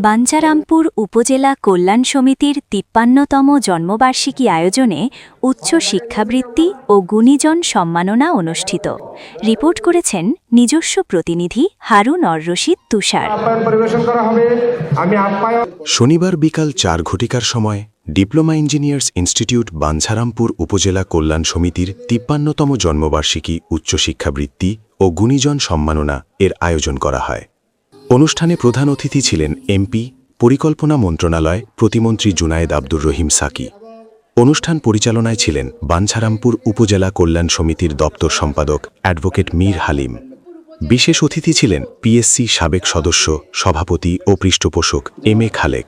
বাঞ্ছারামপুর উপজেলা কল্যাণ সমিতির ৫৩তম জন্মবার্ষিকী আয়োজনে উচ্চ শিক্ষাবৃত্তি ও গুণীজন সম্মাননা অনুষ্ঠিত। রিপোর্ট করেছেন নিজস্ব প্রতিনিধি হারুন অর রশিদ তুষার। শনিবার বিকাল ৪ ঘটিকার সময় ডিপ্লোমা ইঞ্জিনিয়ার্স ইনস্টিটিউট বাঞ্ছারামপুর উপজেলা কল্যাণ সমিতির ৫৩তম জন্মবার্ষিকী উচ্চ শিক্ষাবৃত্তি ও গুণীজন সম্মাননা এর আয়োজন করা হয়। অনুষ্ঠানে প্রধান অতিথি ছিলেন এমপি, পরিকল্পনা মন্ত্রণালয় প্রতিমন্ত্রী জুনায়েদ আব্দুর রহিম সাকি। অনুষ্ঠান পরিচালনায় ছিলেন বাঞ্ছারামপুর উপজেলা কল্যাণ সমিতির দপ্তর সম্পাদক অ্যাডভোকেট মীর হালিম। বিশেষ অতিথি ছিলেন পিএসসি সাবেক সদস্য, সভাপতি ও পৃষ্ঠপোষক এম এ খালেক,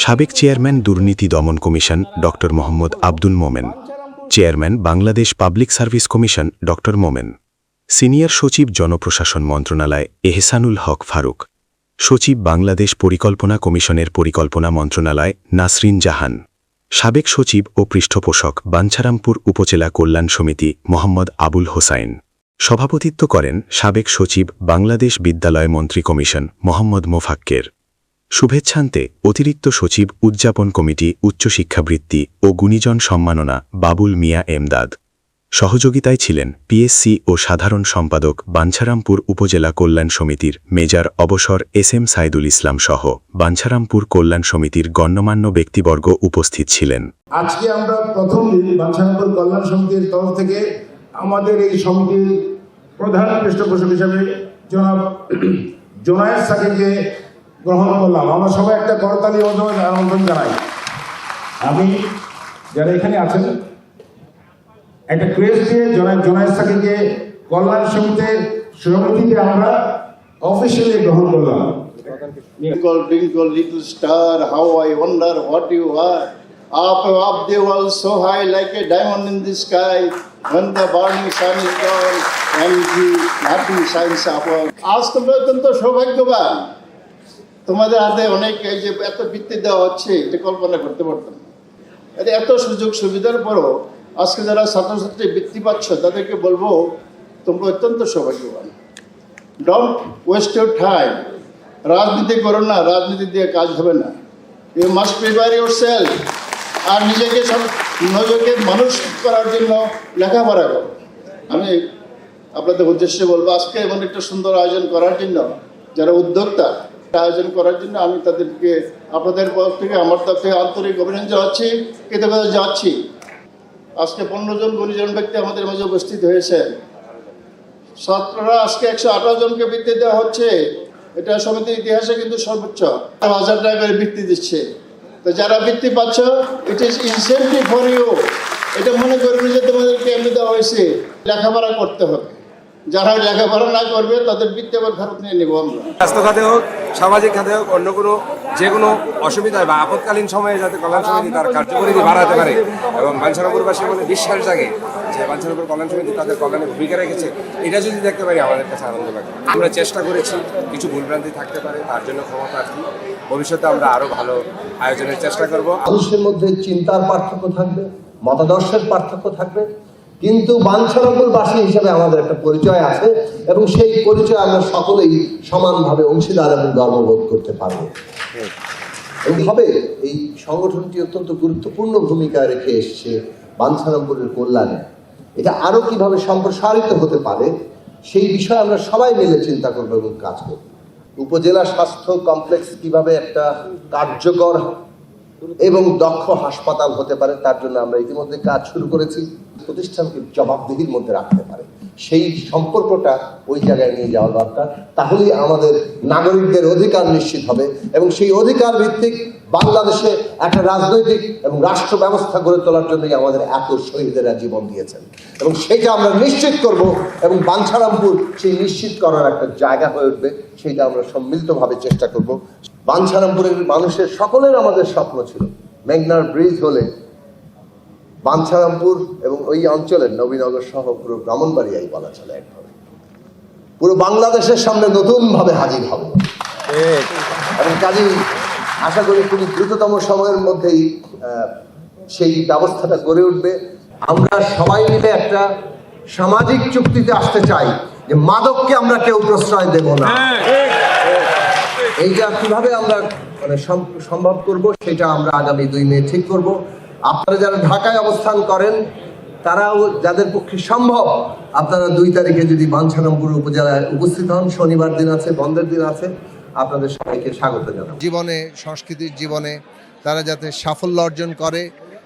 সাবেক চেয়ারম্যান দুর্নীতি দমন কমিশন ড Mohammad Abdul Momen, chairman Bangladesh public service commission ড মোমেন, সিনিয়র সচিব জনপ্রশাসন মন্ত্রণালয় এহসানুল হক ফারুক, সচিব বাংলাদেশ পরিকল্পনা কমিশনের পরিকল্পনা মন্ত্রণালয় নাসরিন জাহান, সাবেক সচিব ও পৃষ্ঠপোষক বাঞ্ছারামপুর উপজেলা কল্যাণ সমিতি মোহাম্মদ আবুল হোসাইন। সভাপতিত্ব করেন সাবেক সচিব বাংলাদেশ বিদ্যালয় মন্ত্রী কমিশন মোহাম্মদ মোফাক্কের। শুভেচ্ছান্তে অতিরিক্ত সচিব উদযাপন কমিটি উচ্চ শিক্ষাবৃত্তি ও গুণীজন সম্মাননা বাবুল মিয়া এমদাদ। সহযোগিতায় ছিলেন পিএসসি ও সাধারণ সম্পাদক বাঞ্ছারামপুর উপজেলা কল্যাণ সমিতির মেজর অবসর এস এম সাইদুল ইসলাম সহ বাঞ্ছারামপুর কল্যাণ সমিতির গণ্যমান্য ব্যক্তিবর্গ উপস্থিত ছিলেন। আজকে আমরা প্রথম দিন বাঞ্ছারামপুর কল্যাণ সমিতির তরফ থেকে আমাদের এই সমিতির প্রধান পৃষ্ঠপোষক হিসেবে জনাব জুনায়েদ সাকিকে গ্রহণ করলাম। আমরা সবাই একটা করতালি আমন্ত্রণ জানাই। আমি যারা এখানে আছেন একটা ক্রেজ দিয়ে জুনায়েদ সাকিকে কল্যাণ সমিতিতে আমরা অফিসিয়ালি গ্রহণ করলাম। Twinkle, twinkle, little star, how I wonder what you are. Up the world so high like a diamond in the sky. When the burning sun is gone and the happy shines upon. আজ তোমরা অত্যন্ত সৌভাগ্যবান। তোমাদের হাতে অনেক এই যে এত বৃত্তি দেওয়া হচ্ছে এটা কল্পনা করতে পারতাম না। এত সুযোগ সুবিধার পরও আজকে যারা ছাত্রছাত্রী বৃত্তি পাচ্ছ তাদেরকে বলবো তোমরা অত্যন্ত সৌভাগ্যবান। Don't waste your time. রাজনীতি করো না, রাজনীতি দিয়ে কাজ হবে না। You must prepare yourself. আর নিজেকে নিজেকে মানুষ করার জন্য লেখাপড়া করো। আমি আপনাদের উদ্দেশ্যে বলবো আজকে এমন একটা সুন্দর আয়োজন করার জন্য যারা উদ্যোক্তা আয়োজন করার জন্য আমি তাদেরকে আপনাদের পক্ষ থেকে আমার তরফ থেকে আন্তরিক অভিনন্দন জানাচ্ছি, কৃতজ্ঞতা জানাচ্ছি। আজকে 15 জন গুণীজন ব্যক্তি আমাদের মাঝে উপস্থিত হয়েছে। ছাত্ররা আজকে 118 জনকে বৃত্তি দেওয়া হচ্ছে। এটা সমিতির ইতিহাসে কিন্তু সর্বোচ্চ 1000 টাকা করে বৃত্তি দিচ্ছে। তো যারা বৃত্তি পাচ্ছ, it is incentive for you. এটা মনে করবে যে তোমাদেরকে এমনি দেওয়া হয়েছে, লেখাপড়া করতে হবে। যারা লেখাপড়া না করবে তাদের বৃত্তি আবার ফেরত নিয়ে নেবো আমরা। স্বাস্থ্য খাতে হোক, সামাজিক খাতে হোক, অন্য কোনো যে কোনো অসুবিধা বা আপৎকালীন সময়ে যাতে কল্যাণ সমিতি তার কার্যকরিতা বাড়াতে পারে এবং বাঞ্ছারামপুরবাসীর মধ্যে বিশ্বাস জাগে যে বাঞ্ছারামপুর কল্যাণ সমিতি তাদের কল্যাণে ভূমিকা রেখেছে, এটা যদি দেখতে পারি আমাদের কাছে আনন্দ লাগে। আমরা চেষ্টা করেছি, কিছু ভুলভ্রান্তি থাকতে পারে, তার জন্য ক্ষমা প্রার্থী। ভবিষ্যতে আমরা আরও ভালো আয়োজনের চেষ্টা করব। মানুষের মধ্যে চিন্তার পার্থক্য থাকবে, মতাদর্শের পার্থক্য থাকবে, কিন্তু বাঞ্ছারামপুরবাসী হিসেবে আমাদের একটা পরিচয় আছে এবং সেই পরিচয় আমরা সকলেই সমানভাবে অংশীদার এবং গর্ববোধ করতে পারব। এইভাবে এই সংগঠনটি অত্যন্ত গুরুত্বপূর্ণ ভূমিকা রেখে এসছে বাঞ্ছারামপুরের কল্যাণে। এটা আরো কিভাবে সম্প্রসারিত হতে পারে সেই বিষয়ে আমরা সবাই মিলে চিন্তা করব এবং কাজ করব। উপজেলা স্বাস্থ্য কমপ্লেক্স কিভাবে একটা কার্যকর এবং দক্ষ হাসপাতাল হতে পারে তার জন্য আমরা ইতিমধ্যে কাজ শুরু করেছি। প্রতিষ্ঠানকে জবাবদিহির মধ্যে রাখতে পারে সেই সম্পর্কটা ওই জায়গায় নিয়ে যাওয়া দরকার। তাহলেই আমাদের নাগরিকদের অধিকার নিশ্চিত হবে এবং সেই অধিকার ভিত্তিক বাংলাদেশে একটা রাজনৈতিক এবং রাষ্ট্র ব্যবস্থা গড়ে তোলার জন্যই আমাদের এত শহীদেরা জীবন দিয়েছেন এবং সেটা আমরা নিশ্চিত করব এবং বাঞ্ছারামপুর সেই নিশ্চিত করার একটা জায়গা হয়ে উঠবে, সেটা আমরা সম্মিলিতভাবে চেষ্টা করব। বাঞ্ছারামপুরের মানুষের সকলের আমাদের স্বপ্ন ছিল মেঘনার ব্রিজ হলে বাঞ্ছারামপুর এবং ওই অঞ্চলের নবীনগর সহ পুরো ব্রাহ্মণবাড়িয়াই বলা চলে একভাবে পুরো বাংলাদেশের সামনে নতুনভাবে হাজির হবে এবং কাজেই আশা করি খুবই দ্রুততম সময়ের মধ্যেই সেই ব্যবস্থাটা গড়ে উঠবে। আমরা সবাই মিলে একটা সামাজিক চুক্তিতে আসতে চাই যে মাদককে আমরা কেউ প্রশ্রয় দেব না। এইটা কিভাবে আমরা সম্ভব করব সেটা আমরা আগামী 2 মে ঠিক করব। আপনারা যারা ঢাকায় অবস্থান করেন তারাও যাদের পক্ষে সম্ভব আপনারা 2 তারিখে যদি বাঞ্ছারামপুর উপজেলায় উপস্থিত হন, শনিবার দিন আছে, বন্ধের দিন আছে, আপনাদের সবাইকে স্বাগত জানাই। জীবনে, সংস্কৃতির জীবনে তারা যাতে সাফল্য অর্জন করে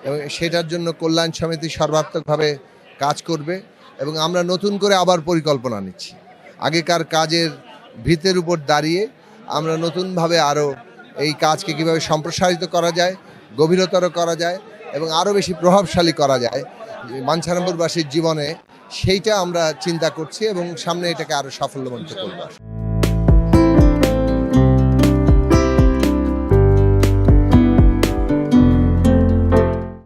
এবং সেটার জন্য কল্যাণ সমিতি সর্বাত্মকভাবে কাজ করবে এবং আমরা নতুন করে আবার পরিকল্পনা নিচ্ছি। আগেকার কাজের ভিতের উপর দাঁড়িয়ে আমরা নতুনভাবে আরও এই কাজকে কীভাবে সম্প্রসারিত করা যায়, গভীরতর করা যায় এবং আরও বেশি প্রভাবশালী করা যায় বাঞ্ছারামপুরবাসীর জীবনে, সেইটা আমরা চিন্তা করছি এবং সামনে এটাকে আরও সাফল্যমণ্ডিত করব।